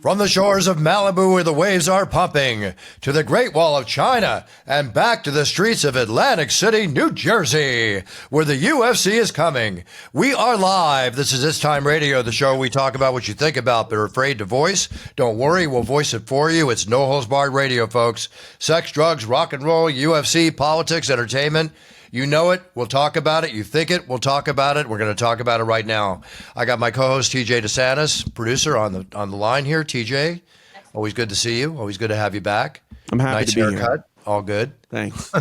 From the shores of Malibu where the waves are pumping, to the Great Wall of China, and back to the streets of Atlantic City, New Jersey, where the UFC is coming. We are live. This is It's Time Radio, the show we talk about what you think about but are afraid to voice. Don't worry, we'll voice it for you. It's no holds barred radio, folks. Sex, drugs, rock and roll, UFC, politics, entertainment. You know it. We'll talk about it. You think it. We'll talk about it. We're going to talk about it right now. I got my co-host TJ Santis, producer, on the line here. TJ, always good to see you. Always good to have you back. I'm happy to be haircut. here. All good. Thanks.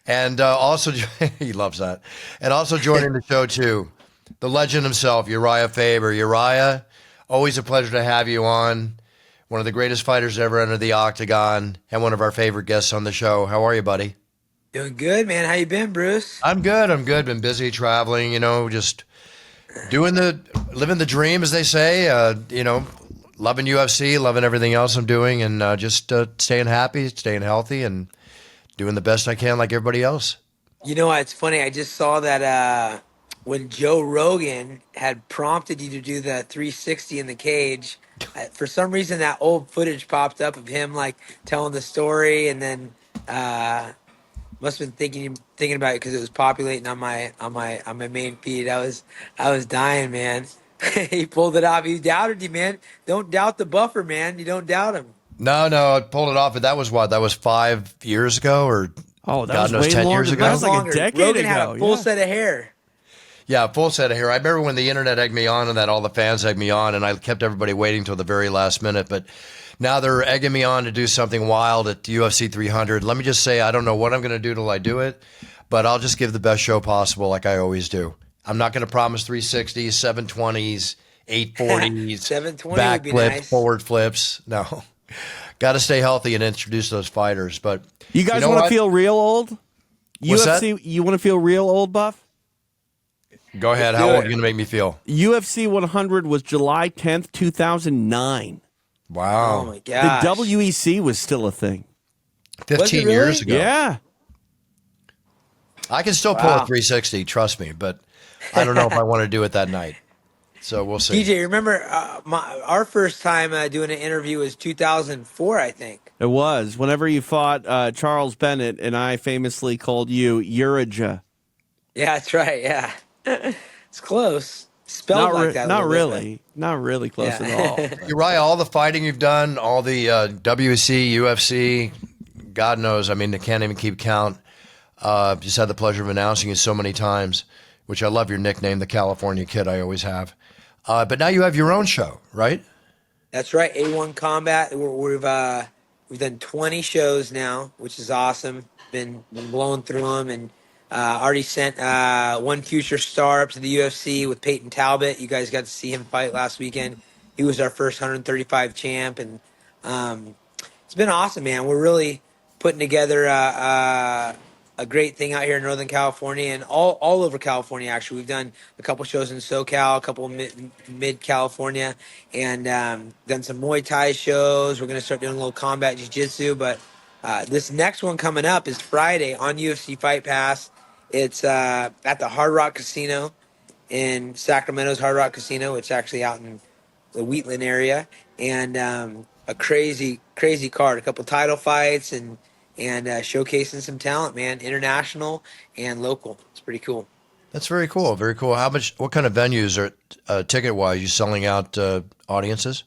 And also, he loves that. And also joining the show too, the legend himself, Urijah Faber. Urijah, always a pleasure to have you on. One of the greatest fighters ever under the octagon, and one of our favorite guests on the show. How are you, buddy? Doing good, man. How you been, Bruce? I'm good. Been busy traveling, just living the dream, as they say, loving UFC, loving everything else I'm doing, and just staying happy, staying healthy, and doing the best I can like everybody else. You know, it's funny. I just saw that when Joe Rogan had prompted you to do the 360 in the cage, for some reason that old footage popped up of him like telling the story, and then must have been thinking about it because it was populating on my main feed. I was dying, man. He pulled it off. He doubted you, man. Don't doubt the buffer, man. You don't doubt him. No, I pulled it off, but that was what? That was 5 years ago, or that God was knows, way 10 longer. years ago. That was like a decade Rogan ago. had a full set of hair. Yeah, full set of hair. I remember when the internet egged me on, and that all the fans egged me on, and I kept everybody waiting till the very last minute, but now they're egging me on to do something wild at UFC 300. Let me just say, I don't know what I'm going to do till I do it, but I'll just give the best show possible like I always do. I'm not going to promise 360s, 720s, 840s, 720 back would be flips, nice. forward flips. No. Got to stay healthy and introduce those fighters. But You guys know want to what? feel real old? What's UFC, that? you want to feel real old, Buff? Go ahead. Let's How do old it. are you going to make me feel? UFC 100 was July 10th, 2009. Wow. Oh my gosh. The WEC was still a thing. 15 really? years ago. Yeah. I can still pull Wow. a 360, trust me, but I don't know if I want to do it that night. So we'll see. DJ, remember our first time doing an interview was 2004, I think. It was. Whenever you fought Charles Bennett, and I famously called you Urijah. Yeah, that's right. Yeah, it's close. Spelled like that. a Not little bit, really. Not really close Yeah. at all. You're right. All the fighting you've done, all the WC, UFC, God knows. I mean, they can't even keep count. Just had the pleasure of announcing you so many times, which I love your nickname, the California Kid. I always have. But now you have your own show, right? That's right. A1 Combat. We've done 20 shows now, which is awesome. Been blowing through them, and already sent one future star up to the UFC with Peyton Talbot. You guys got to see him fight last weekend. He was our first 135 champ, and it's been awesome, man. We're really putting together a great thing out here in Northern California and all over California. Actually, we've done a couple shows in SoCal, a couple mid California, and done some Muay Thai shows. We're going to start doing a little combat jiu-jitsu, but this next one coming up is Friday on UFC Fight Pass. It's at the Hard Rock Casino in Sacramento's Hard Rock Casino. It's actually out in the Wheatland area, and a crazy card. A couple title fights and showcasing some talent, man, international and local. It's pretty cool. That's very cool. Very cool. What kind of venues are ticket-wise? You selling out audiences?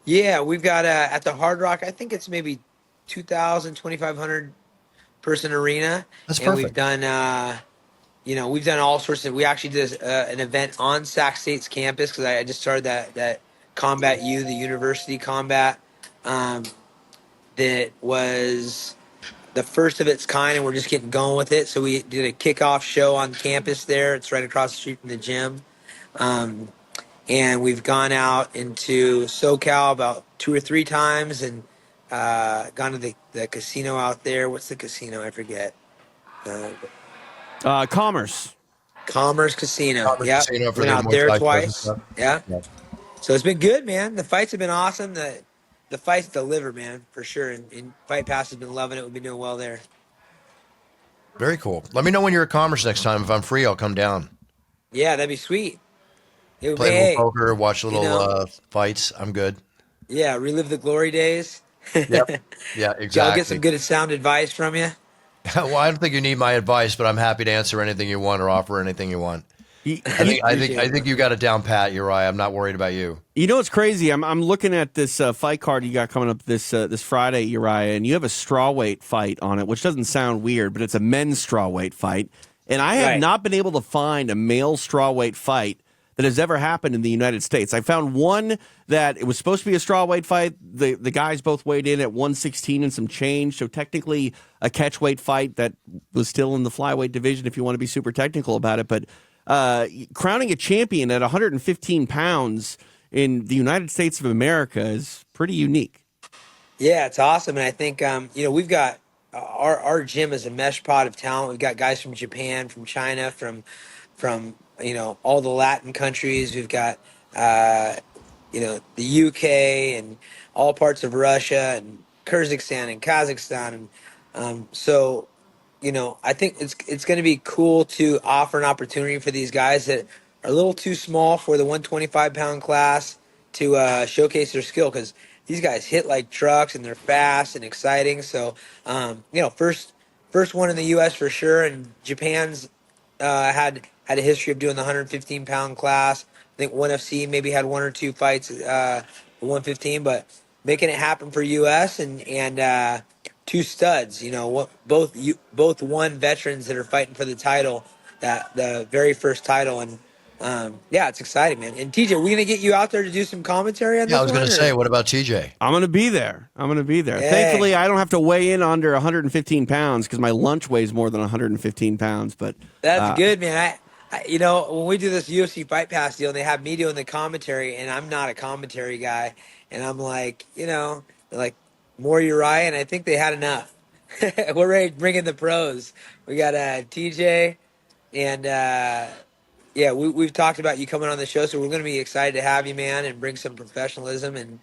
Yeah, we've got at the Hard Rock, I think it's maybe 2,000, 2,500 person arena. That's and perfect. We've done, we've done all sorts of. We actually did an event on Sac State's campus because I just started that Combat U, the university combat, that was the first of its kind, and we're just getting going with it. So we did a kickoff show on campus there. It's right across the street from the gym. And we've gone out into SoCal about 2 or 3 times and gone to the casino out there. What's the casino? I forget. Commerce. Commerce Casino. Commerce Yep. Casino for Went the out Muay there Thai shows and twice. stuff. Yeah. Yeah. So it's been good, man. The fights have been awesome. The fights deliver, man, for sure. And Fight Pass has been loving it. We've been doing well there. Very cool. Let me know when you're at Commerce next time. If I'm free, I'll come down. Yeah, that'd be sweet. It would Play be, a hey, little poker, watch little know. fights. I'm good. Yeah, relive the glory days. Yep. Yeah, I'll get some exactly. good sound advice from you. Well, I don't think you need my advice, but I'm happy to answer anything you want or offer anything you want. You, I you, think I think Appreciate I it, think bro. you got it down pat, Uriah. I'm not worried about you. you know what's crazy? I'm looking at this fight card you got coming up this Friday, Uriah, and you have a strawweight fight on it, which doesn't sound weird, but it's a men's strawweight fight. And I have Right. not been able to find a male strawweight fight that has ever happened in the United States. I found one that it was supposed to be a strawweight fight. The guys both weighed in at 116 and some change, so technically a catchweight fight that was still in the flyweight division if you want to be super technical about it. But crowning a champion at 115 pounds in the United States of America is pretty unique. Yeah, it's awesome, and I think we've got our gym is a mesh pot of talent. We've got guys from Japan, from China, from all the Latin countries. We've got uh, the UK and all parts of Russia and Kyrgyzstan and Kazakhstan, and so I think it's going to be cool to offer an opportunity for these guys that are a little too small for the 125-pound class to showcase their skill because these guys hit like trucks and they're fast and exciting. So, first one in the U.S. for sure, and Japan's had a history of doing the 115-pound class. I think ONE FC maybe had one or two fights 115, but making it happen for U.S. and two studs. Both one veterans that are fighting for the title, that the very first title, and yeah, it's exciting, man. And TJ, we're gonna get you out there to do some commentary on Yeah, I this was going one, to or say, what about TJ? I'm going to be there. I'm going to be there. hey, Thankfully, I don't have to weigh in under 115 pounds because my lunch weighs more than 115 pounds. But that's uh, good, man. When we do this UFC Fight Pass deal, they have me doing the commentary, and I'm not a commentary guy, and I'm like, they're like more Uriah, and I think they had enough. We're ready to bring in the pros. We got TJ, and yeah, we've talked about you coming on the show, so we're going to be excited to have you, man, and bring some professionalism and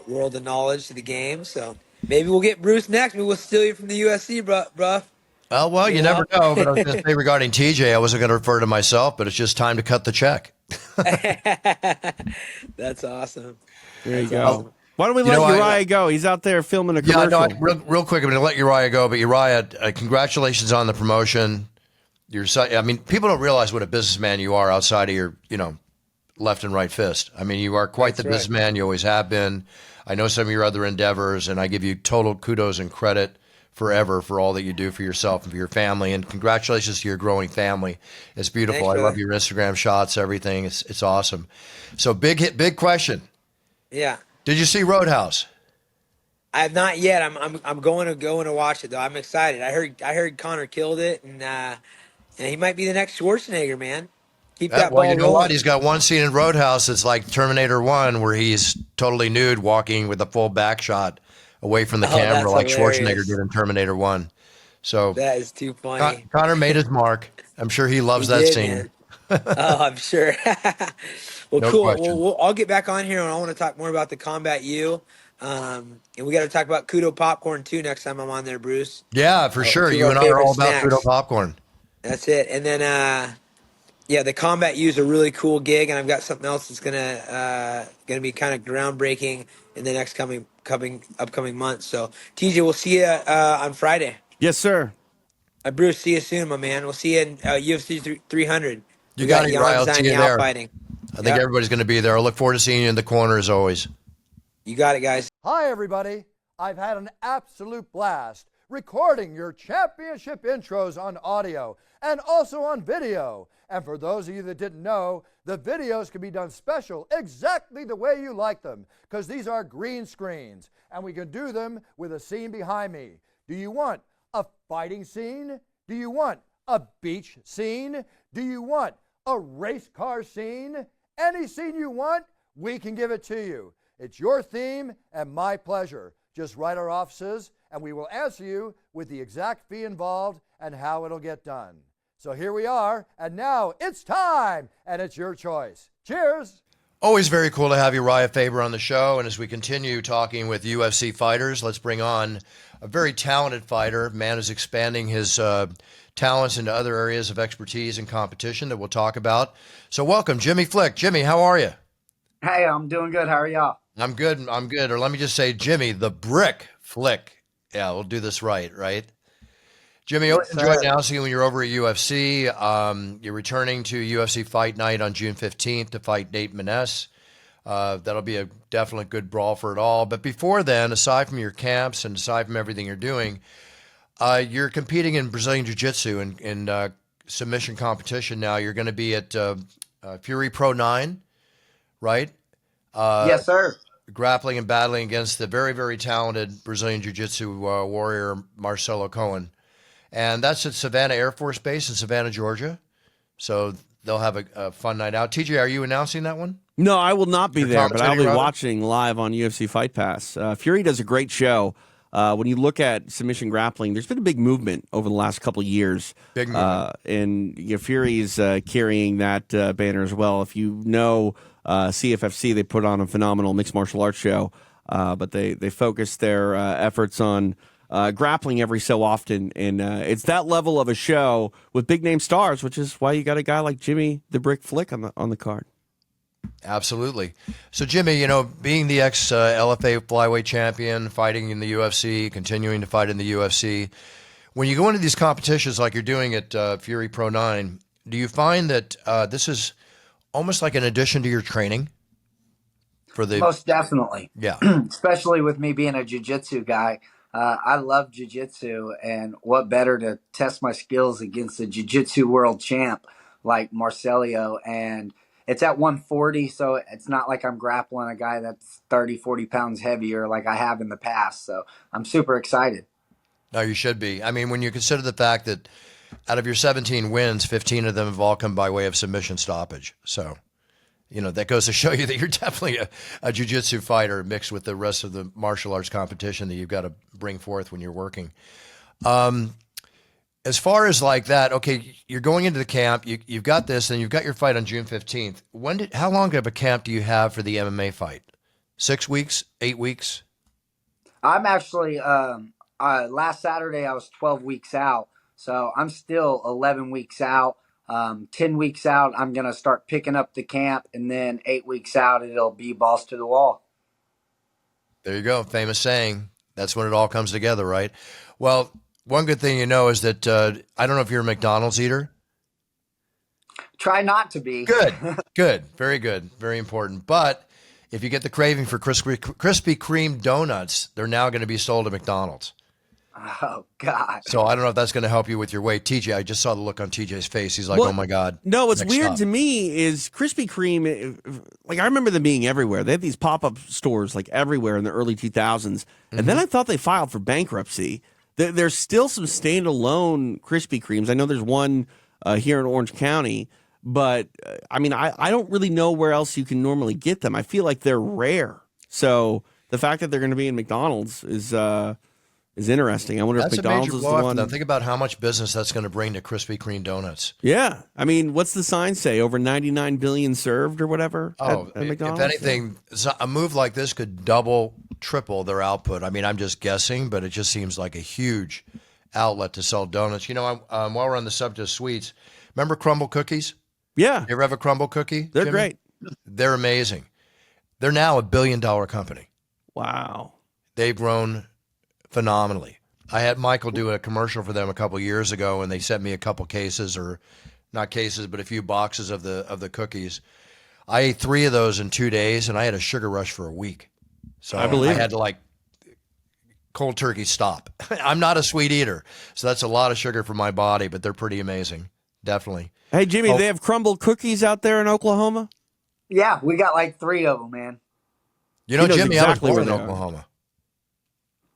world of knowledge to the game. So maybe we'll get Bruce next. Maybe we'll steal you from the USC, bro. Oh, well, You you never know. know. But I was going to say regarding TJ, I wasn't going to refer to myself, but it's just time to cut the check. That's awesome. there you That's go. awesome. Why don't we You let know, Uriah go? He's out there filming a Yeah, no, commercial. real quick, I'm going to let Uriah go. But Uriah, congratulations on the promotion. I mean, people don't realize what a businessman you are outside of your, left and right fist. I mean, you are quite the That's right. businessman. You always have been. I know some of your other endeavors, and I give you total kudos and credit forever for all that you do for yourself and for your family. And congratulations to your growing family. It's beautiful. Thanks, I love brother. your Instagram shots, everything. It's awesome. So big question. Yeah. Did you see Roadhouse? I have not yet. I'm going to watch it though. I'm excited. I heard Connor killed it, and he might be the next Schwarzenegger, man. Keep that Well, you ball know what? rolling. He's got one scene in Roadhouse that's like Terminator 1 where he's totally nude walking with a full back shot away from the Oh, camera that's like Schwarzenegger hilarious. did in Terminator 1. So That is too funny. Connor made his mark. I'm sure he loves He that did, scene. man. Oh, I'm sure. Well, No cool. question. I'll get back on here and I want to talk more about the Combat U. And we got to talk about Kudo Popcorn too next time I'm on there, Bruce. Yeah, for sure. Two of You our and I are favorite all about Kudo snacks. popcorn. That's it. And then, yeah, the Combat U is a really cool gig, and I've got something else that's gonna be kind of groundbreaking in the next coming upcoming months. So, TJ, we'll see you on Friday. Yes, sir. Bruce, see you soon, my man. We'll see you in UFC 300. You We got got it, Yan Uriah. I'll see Zhang you Yao there. fighting. I think Yep, everybody's going to be there. I look forward to seeing you in the corner as always. you got it, guys. Hi, everybody. I've had an absolute blast recording your championship intros on audio and also on video. And for those of you that didn't know, the videos can be done special exactly the way you like them because these are green screens and we can do them with a scene behind me. Do you want a fighting scene? Do you want a beach scene? Do you want a race car scene? Any scene you want, we can give it to you. It's your theme and my pleasure. Just write our offices and we will answer you with the exact fee involved and how it'll get done. So here we are, and now it's time, and it's your choice. Cheers! Always very cool to have Urijah Faber on the show, and as we continue talking with UFC fighters, let's bring on a very talented fighter, man who's expanding his talents into other areas of expertise and competition that we'll talk about. So welcome, Jimmy Flick. Jimmy, how are you? Hey, I'm doing good. How are y'all? I'm good. I'm good. Or let me just say, Jimmy, the Brick Flick. Yeah, we'll do this right? Jimmy, always Yes, enjoy sir. announcing when you're over at UFC. You're returning to UFC Fight Night on June 15th to fight Nate Maness. That'll be a definitely good brawl for it all. But before then, aside from your camps and aside from everything you're doing, you're competing in Brazilian Jiu-Jitsu in submission competition now. You're going to be at Fury Pro 9, right? Uh, Yes, sir. Grappling and battling against the very, very talented Brazilian Jiu-Jitsu warrior Marcelo Cohen. And that's at Savannah Air Force Base in Savannah, Georgia. So they'll have a fun night out. TJ, are you announcing that one? No, I will not be You're there, but I'll be commentating, rather? watching live on UFC Fight Pass. Fury does a great show. When you look at submission grappling, there's been a big movement over the last couple of years. Big movement. And Fury's carrying that banner as well. If you know CFFC, they put on a phenomenal mixed martial arts show, but they focus their efforts on grappling every so often. And it's that level of a show with big name stars, which is why you got a guy like Jimmy the Brick Flick on the card. Absolutely. So, Jimmy, being the ex-LFA flyweight champion, fighting in the UFC, continuing to fight in the UFC, when you go into these competitions like you're doing at Fury Pro 9, do you find that this is almost like an addition to your training for the? Most definitely. Yeah. Especially with me being a jiu-jitsu guy. I love jiu-jitsu, and what better to test my skills against a jiu-jitsu world champ like Marcelio. And it's at 140, so it's not like I'm grappling a guy that's 30, 40 pounds heavier like I have in the past. So I'm super excited. No, you should be. I mean, when you consider the fact that out of your 17 wins, 15 of them have all come by way of submission stoppage. So, that goes to show you that you're definitely a jiu-jitsu fighter mixed with the rest of the martial arts competition that you've got to bring forth when you're working. As far as like that, okay, you're going into the camp, you've got this, and you've got your fight on June 15th. How long of a camp do you have for the MMA fight? 6 weeks, 8 weeks? I'm actually, last Saturday I was 12 weeks out, so I'm still 11 weeks out. 10 weeks out, I'm going to start picking up the camp, and then 8 weeks out, it'll be balls to the wall. There you go. Famous saying. That's when it all comes together, right? Well, one good thing is that I don't know if you're a McDonald's eater. Try not to be. Good. Very good. Very important. But if you get the craving for Krispy Kreme donuts, they're now going to be sold at McDonald's. Oh, God. So I don't know if that's going to help you with your weight. TJ, I just saw the look on TJ's face. He's like, oh, my God. No, what's Next weird stop. to me is Krispy Kreme, like I remember them being everywhere. They had these pop-up stores like everywhere in the early 2000s. And then I thought they filed for bankruptcy. There's still some standalone Krispy Kremes. I know there's one here in Orange County. But, I mean, I don't really know where else you can normally get them. I feel like they're rare. So the fact that they're going to be in McDonald's is interesting. I wonder That's if McDonald's a major is the blow one. for them. Think about how much business that's going to bring to Krispy Kreme donuts. Yeah. I mean, what's the sign say? Over 99 billion served or whatever at McDonald's? If anything, a move like this could double, triple their output. I mean, I'm just guessing, but it just seems like a huge outlet to sell donuts. While we're on the subject of sweets, remember crumble cookies? Yeah. You ever have a crumble cookie? They're Jimmy? great. They're amazing. They're now $1 billion company. Wow. They've grown phenomenally. I had Michael do a commercial for them a couple years ago, and they sent me a couple cases, or not cases, but a few boxes of the cookies. I ate 3 of those in 2 days, and I had a sugar rush for a week. So I believe I had to cold turkey stop. I'm not a sweet eater, so that's a lot of sugar for my body, but they're pretty amazing. Definitely. Hey, Jimmy, they have crumble cookies out there in Oklahoma? Yeah, we got like 3 of them, man. You know, He knows Jimmy, exactly I was where born in they are. Oklahoma.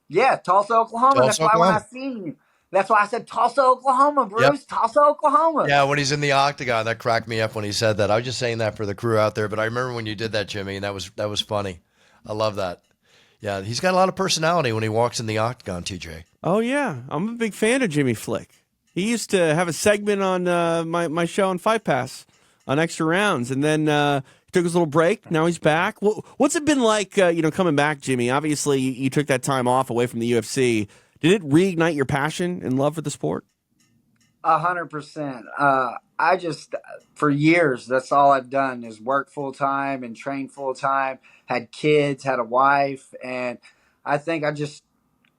Yeah, Tulsa, Oklahoma. Tulsa, That's why when I Oklahoma. seen you, that's why I said Tulsa, Oklahoma, Bruce. Yep. Tulsa, Oklahoma. Yeah, when he's in the octagon, that cracked me up when he said that. I was just saying that for the crew out there, but I remember when you did that, Jimmy, and that was funny. I love that. Yeah, he's got a lot of personality when he walks in the octagon, TJ. Oh, yeah. I'm a big fan of Jimmy Flick. He used to have a segment on my show on Fight Pass on Extra Rounds, and then he took his little break. Now he's back. What's it been like, coming back, Jimmy? Obviously, you took that time off away from the UFC. Did it reignite your passion and love for the sport? 100%. I just, for years, that's all I've done is work full time and train full time, had kids, had a wife. And I think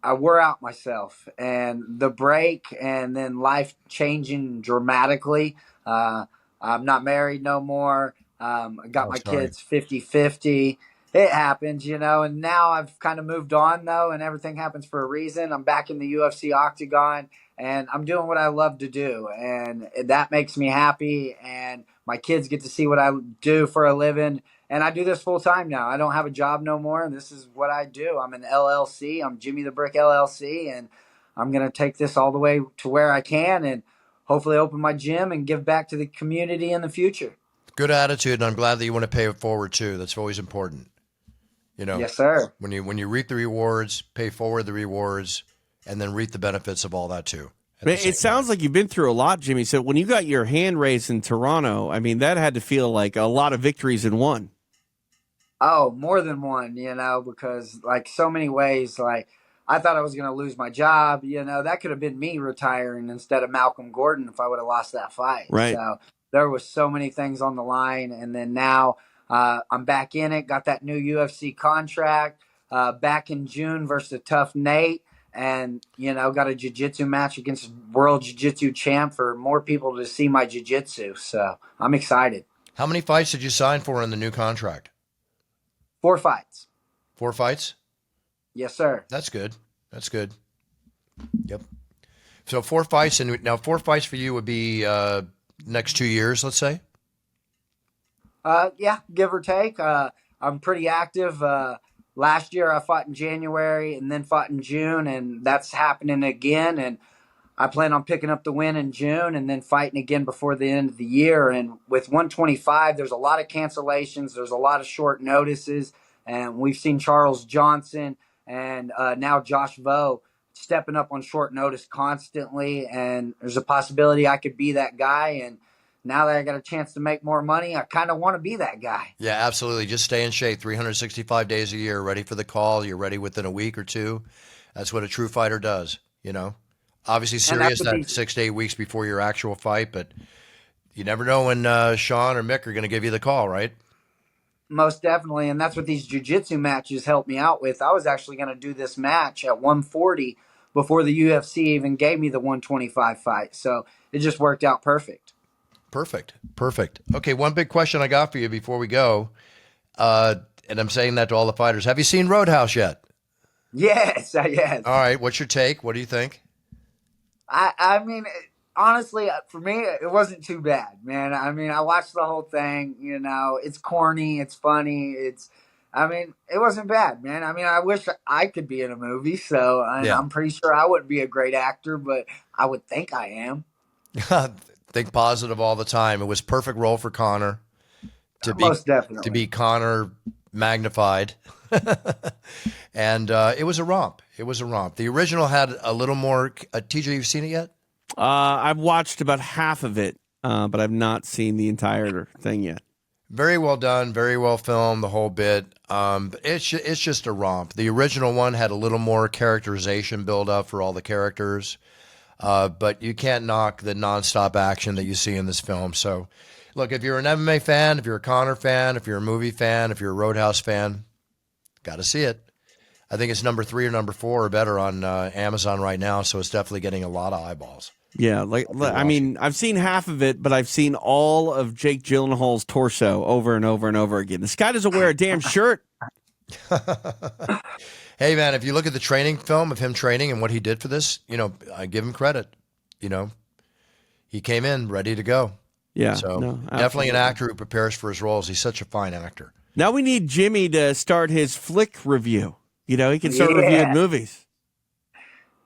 I wore out myself, and the break and then life changing dramatically. Uh, I'm not married no more. I got Oh, my sorry. kids 50-50. It happens, and now I've kind of moved on though, and everything happens for a reason. I'm back in the UFC octagon, and I'm doing what I love to do, and that makes me happy. And my kids get to see what I do for a living, and I do this full time now. I don't have a job no more, and this is what I do. I'm an LLC. I'm Jimmy the Brick LLC, and I'm gonna take this all the way to where I can, and hopefully open my gym and give back to the community in the future. Good attitude, and I'm glad that you want to pay it forward too. That's always important. You know, Yes, sir. when you reap the rewards, pay forward the rewards, and then reap the benefits of all that too. It sounds like you've been through a lot, Jimmy. So when you got your hand raised in Toronto, I mean, that had to feel like a lot of victories in one. Oh, more than one, because like so many ways, like I thought I was going to lose my job. That could have been me retiring instead of Malcolm Gordon if I would have lost that fight. Right. So there was so many things on the line. And then now I'm back in it, got that new UFC contract back in June versus a tough Nate. And, got a jiu-jitsu match against world jiu-jitsu champ for more people to see my jiu-jitsu. So I'm excited. How many fights did you sign for in the new contract? 4 fights. 4 fights? Yes, sir. That's good. That's good. Yep. So 4 fights, and now 4 fights for you would be next 2 years, let's say? Yeah, give or take. I'm pretty active. Last year I fought in January and then fought in June, and that's happening again. And I plan on picking up the win in June and then fighting again before the end of the year. And with 125, there's a lot of cancellations. There's a lot of short notices. And we've seen Charles Johnson and now Josh Vo stepping up on short notice constantly. And there's a possibility I could be that guy. And now that I got a chance to make more money, I kind of want to be that guy. Yeah, absolutely. Just stay in shape 365 days a year, ready for the call. You're ready within a week or two. That's what a true fighter does, Obviously serious that 6 to 8 weeks before your actual fight, but you never know when Sean or Mick are going to give you the call, right? Most definitely, and that's what these jiu-jitsu matches helped me out with. I was actually going to do this match at 140 before the UFC even gave me the 125 fight, so it just worked out perfect. Perfect. Okay, one big question I got for you before we go, and I'm saying that to all the fighters. Have you seen Roadhouse yet? Yes, yes. All right, what's your take? What do you think? I mean, honestly, for me, it wasn't too bad, man. I mean, I watched the whole thing. It's corny, it's funny, it wasn't bad, man. I mean, I wish I could be in a movie, so I'm pretty sure I wouldn't be a great actor, but I would think I am. Think positive all the time. It was perfect role for Connor Most definitely to be Connor magnified, and it was a romp. The original had a little more. TJ, you've seen it yet? I've watched about half of it, but I've not seen the entire thing yet. Very well done, very well filmed, the whole bit. It's just a romp. The original one had a little more characterization build up for all the characters. But you can't knock the nonstop action that you see in this film. So, look, if you're an MMA fan, if you're a Connor fan, if you're a movie fan, if you're a Roadhouse fan, got to see it. I think it's number 3 or number 4 or better on Amazon right now, so it's definitely getting a lot of eyeballs. Yeah, I mean, I've seen half of it, but I've seen all of Jake Gyllenhaal's torso over and over and over again. This guy doesn't wear a damn shirt. Hey, man, if you look at the training film of him training and what he did for this, I give him credit. He came in ready to go. Yeah. So definitely an actor who prepares for his roles. He's such a fine actor. Now we need Jimmy to start his flick review. He can start reviewing movies.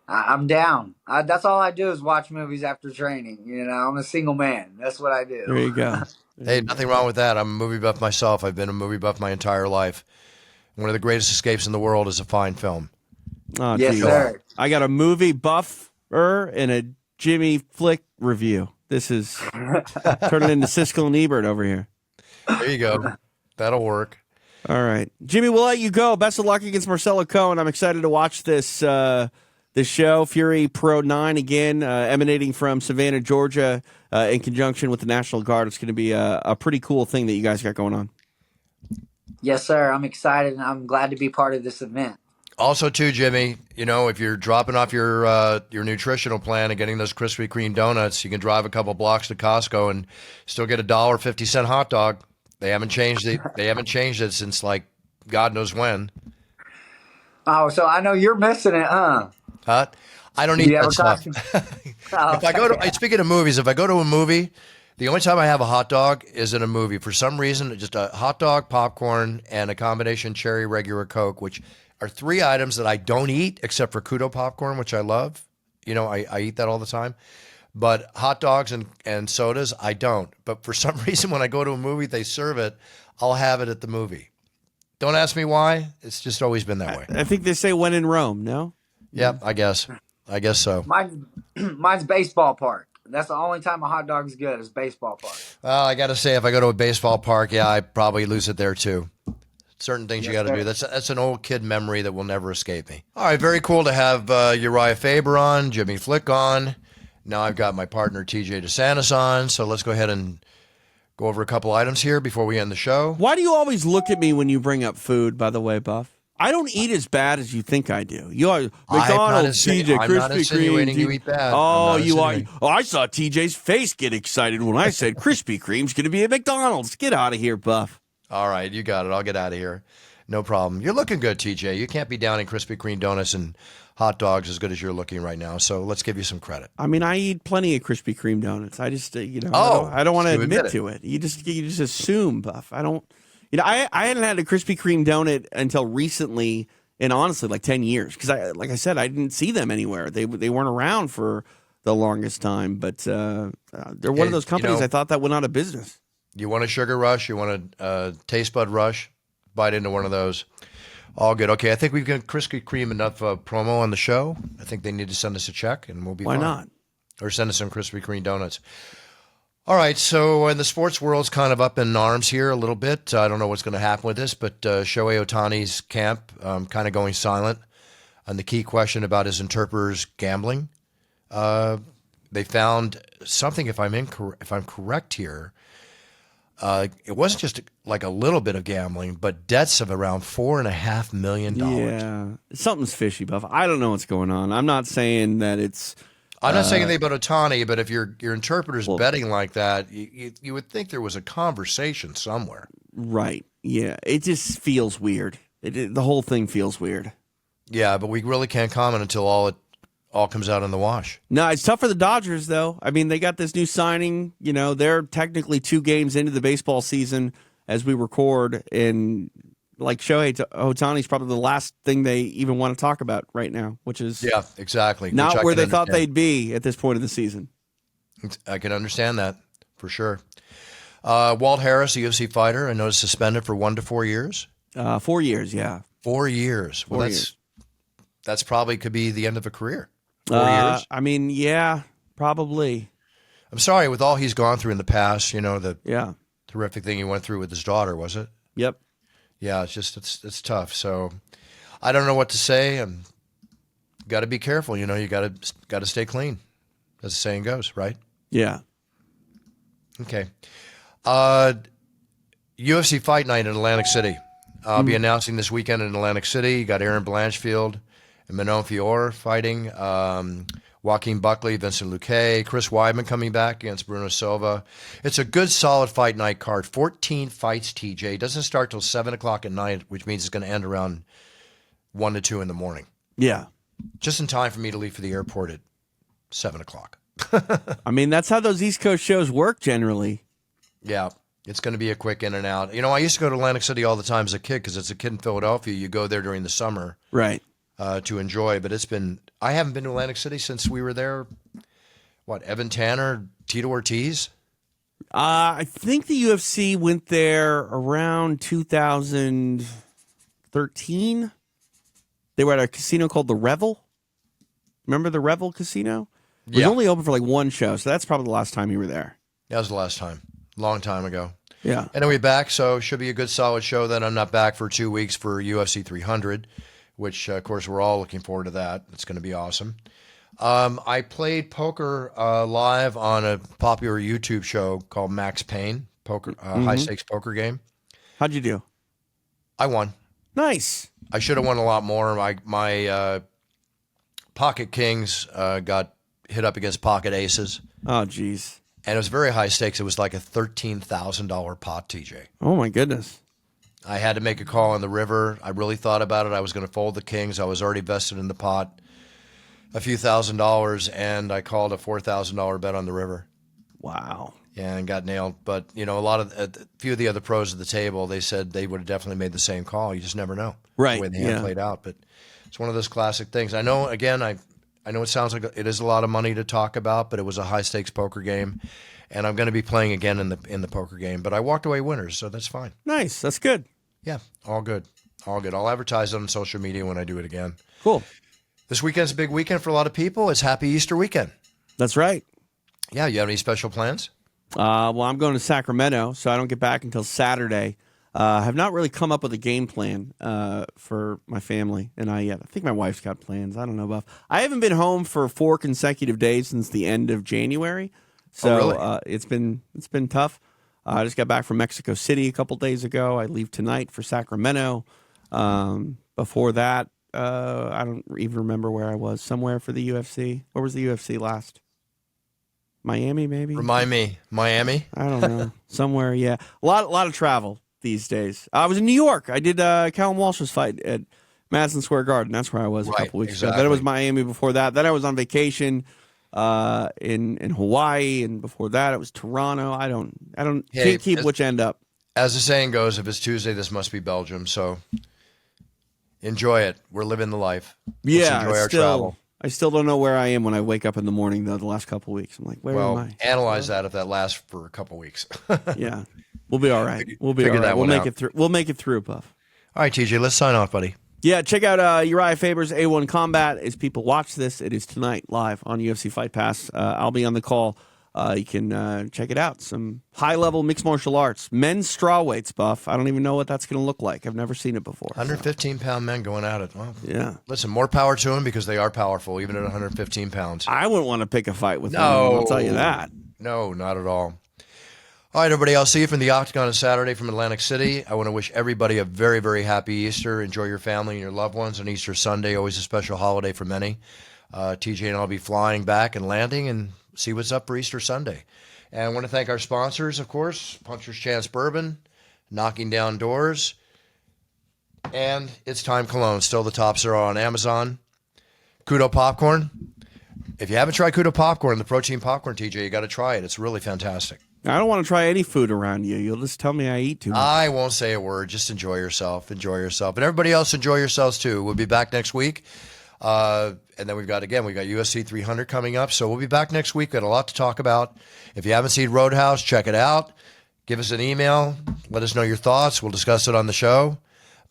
I'm down. That's all I do is watch movies after training. I'm a single man. That's what I do. There you go. Hey, nothing wrong with that. I'm a movie buff myself. I've been a movie buff my entire life. One of the greatest escapes in the world is a fine film. Oh, yes, geez. sir. I got a movie buffer and a Jimmy Flick review. This is turning into Siskel and Ebert over here. There you go. That'll work. All right. Jimmy, we'll let you go. Best of luck against Marcelo Cohen. I'm excited to watch this the show, Fury Pro 9, again, emanating from Savannah, Georgia, in conjunction with the National Guard. It's going to be a pretty cool thing that you guys got going on. Yes, sir. I'm excited, and I'm glad to be part of this event. Also, too, Jimmy, if you're dropping off your nutritional plan and getting those Krispy Kreme donuts, you can drive a couple blocks to Costco and still get $1.50 hot dog. They haven't changed it. They haven't changed it since like God knows when. Oh, so I know you're missing it, huh? Huh? I don't Do eat you have that a stuff. costume? Oh, If I go to, speaking of movies, if I go to a movie, the only time I have a hot dog is in a movie. For some reason, just a hot dog, popcorn, and a combination cherry regular Coke, which are 3 items that I don't eat except for Kudo popcorn, which I love. I eat that all the time. But hot dogs and sodas, I don't. But for some reason, when I go to a movie, they serve it. I'll have it at the movie. Don't ask me why. It's just always been that way. I think they say when in Rome, no? Yep, I guess so. mine's baseball park. That's the only time a hot dog's good is baseball park. Well, I got to say, if I go to a baseball park, yeah, I probably lose it there too. Certain things you got to do. That's an old kid memory that will never escape me. All right, very cool to have Urijah Faber on, Jimmy Flick on. Now I've got my partner TJ DeSantis on. So let's go ahead and go over a couple items here before we end the show. Why do you always look at me when you bring up food, by the way, Buff? I don't eat as bad as you think I do. You are McDonald's, TJ, I'm not Krispy insinuating Kreme. you eat bad. Oh, you are. Oh, I saw TJ's face get excited when I said Krispy Kreme's going to be at McDonald's. Get out of here, Buff. All right, you got it. I'll get out of here. No problem. You're looking good, TJ. You can't be down in Krispy Kreme donuts and hot dogs as good as you're looking right now. So let's give you some credit. I mean, I eat plenty of Krispy Kreme donuts. I just, Oh, I don't want to you admit admit to it. You just assume, Buff. I don't. I hadn't had a Krispy Kreme donut until recently, and honestly, like 10 years, because like I said, I didn't see them anywhere. They weren't around for the longest time, but they're one of those companies I thought that went out of business. You want a sugar rush? You want a taste bud rush? Bite into one of those. All good. Okay, I think we've got Krispy Kreme enough promo on the show. I think they need to send us a check, and we'll be fine. Why not? Or send us some Krispy Kreme donuts. All right, so in the sports world's kind of up in arms here a little bit. I don't know what's going to happen with this, but Shohei Ohtani's camp kind of going silent on the key question about his interpreters gambling. They found something, if I'm correct here, it wasn't just like a little bit of gambling, but debts of around $4.5 million. Yeah, something's fishy, Buff. I don't know what's going on. I'm not saying that it's. I'm not saying anything about Ohtani, but if your interpreter's betting like that, you would think there was a conversation somewhere. Right. Yeah. It just feels weird. The whole thing feels weird. Yeah, but we really can't comment until all comes out in the wash. No, it's tough for the Dodgers, though. I mean, they got this new signing. They're technically 2 games into the baseball season as we record, and like Shohei Ohtani's probably the last thing they even want to talk about right now, which is exactly not where they thought they'd be at this point of the season. I can understand that for sure. Walt Harris, a UFC fighter, I noticed suspended for 1 to 4 years. 4 years, yeah. 4 years. Well, that's probably could be the end of a career. 4 years. I mean, yeah, probably. I'm sorry, with all he's gone through in the past, the terrific thing he went through with his daughter, was it? Yep. Yeah, it's tough. So I don't know what to say. Got to be careful. You got to stay clean, as the saying goes, right? Yeah. Okay. UFC Fight Night in Atlantic City. I'll be announcing this weekend in Atlantic City. You got Aaron Blanchfield and Manon Fiore fighting. Joaquin Buckley, Vincent Luque, Chris Weidman coming back against Bruno Silva. It's a good, solid fight night card. 14 fights, TJ. It doesn't start till 7 o'clock at night, which means it's going to end around 1 to 2 in the morning. Yeah. Just in time for me to leave for the airport at 7 o'clock. I mean, that's how those East Coast shows work generally. Yeah. It's going to be a quick in and out. I used to go to Atlantic City all the time as a kid because it's a kid in Philadelphia. You go there during the summer. Right. To enjoy, but I haven't been to Atlantic City since we were there. What, Evan Tanner, Tito Ortiz? I think the UFC went there around 2013. They were at a casino called the Revel. Remember the Revel Casino? It was only open for like one show, so that's probably the last time you were there. That was the last time. Long time ago. Yeah. And then we're back, so should be a good solid show. Then I'm not back for 2 weeks for UFC 300. which, of course, we're all looking forward to that. It's going to be awesome. I played poker live on a popular YouTube show called Max Payne, poker, high stakes poker game. How'd you do? I won. Nice. I should have won a lot more. My pocket kings got hit up against pocket aces, Oh, geez. and it was very high stakes. It was like a $13,000 pot, TJ. Oh, my goodness. I had to make a call on the river. I really thought about it. I was going to fold the kings. I was already vested in the pot, a few $1,000s, and I called a $4,000 bet on the river. Wow. Yeah, and got nailed. But, you know, a few of the other pros at the table, they said they would have definitely made the same call. You just never know. Right, The way the hand yeah. played out. But it's one of those classic things. I know, again, I know it sounds like it is a lot of money to talk about, but it was a high-stakes poker game. And I'm going to be playing again in the poker game. But I walked away winners, so that's fine. Nice. That's good. Yeah, all good. All good. I'll advertise it on social media when I do it again. Cool. This weekend's a big weekend for a lot of people. It's Happy Easter weekend. That's right. Yeah, you have any special plans? Well, I'm going to Sacramento, so I don't get back until Saturday. I have not really come up with a game plan for my family and I yet. I think my wife's got plans. I don't know, Buff. I haven't been home for 4 consecutive days since the end of January, so really? It's been tough. I just got back from Mexico City a couple days ago. I leave tonight for Sacramento. Before that, I don't even remember where I was. Somewhere for the UFC. Where was the UFC last? Miami, maybe? Remind me, Miami? I don't know. Somewhere, yeah. A lot of travel these days. I was in New York. I did Callum Walsh's fight at Madison Square Garden. That's where I was a couple weeks ago. Then it was Miami before that. Then I was on vacation in Hawaii, and before that it was Toronto. I don't can't keep which end up. As the saying goes, if it's Tuesday, this must be Belgium. So enjoy it. We're living the life. Let's enjoy our travel. I still don't know where I am when I wake up in the morning, though, the last couple of weeks. I'm like, where am I? Analyze that if that lasts for a couple weeks. Yeah. We'll be all right. We'll be all Figure right. that We'll one make out. it through. We'll make it through, Puff. All right, TJ, let's sign off, buddy. Yeah, check out Uriah Faber's A1 Combat as people watch this. It is tonight live on UFC Fight Pass. I'll be on the call. You can check it out. Some high-level mixed martial arts. Men's strawweights, Buff. I don't even know what that's going to look like. I've never seen it before. 115-pound men going at it. Well, yeah. Listen, more power to them because they are powerful, even at 115 pounds. I wouldn't want to pick a fight with them. No. I'll tell you that. No, not at all. All right, everybody, I'll see you from the Octagon on Saturday from Atlantic City. I want to wish everybody a very, very happy Easter. Enjoy your family and your loved ones on Easter Sunday, always a special holiday for many. TJ and I will be flying back and landing and see what's up for Easter Sunday. And I want to thank our sponsors, of course, Puncher's Chance Bourbon, Knocking Down Doors, and It's Time Cologne. Still the tops are on Amazon. Kudo Popcorn. If you haven't tried Kudo Popcorn, the protein popcorn, TJ, you got to try it. It's really fantastic. I don't want to try any food around you. You'll just tell me I eat too much. I won't say a word. Just enjoy yourself. Enjoy yourself. And everybody else, enjoy yourselves too. We'll be back next week. And then we got UFC 300 coming up. So we'll be back next week. Got a lot to talk about. If you haven't seen Roadhouse, check it out. Give us an email. Let us know your thoughts. We'll discuss it on the show.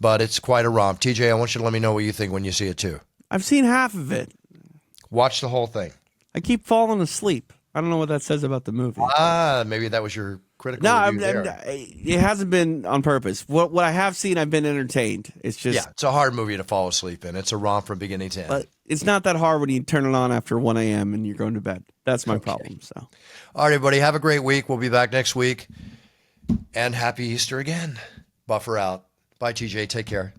But it's quite a romp. TJ, I want you to let me know what you think when you see it too. I've seen half of it. Watch the whole thing. I keep falling asleep. I don't know what that says about the movie. Maybe that was your critical No, review there. it hasn't been on purpose. What I have seen, I've been entertained. It's just, Yeah, it's a hard movie to fall asleep in. It's a romp from beginning to end. but it's not that hard when you turn it on after 1 a.m. and you're going to bed. That's my problem. So, All right, everybody, have a great week. We'll be back next week. And happy Easter again. Buffer out. Bye, TJ. Take care.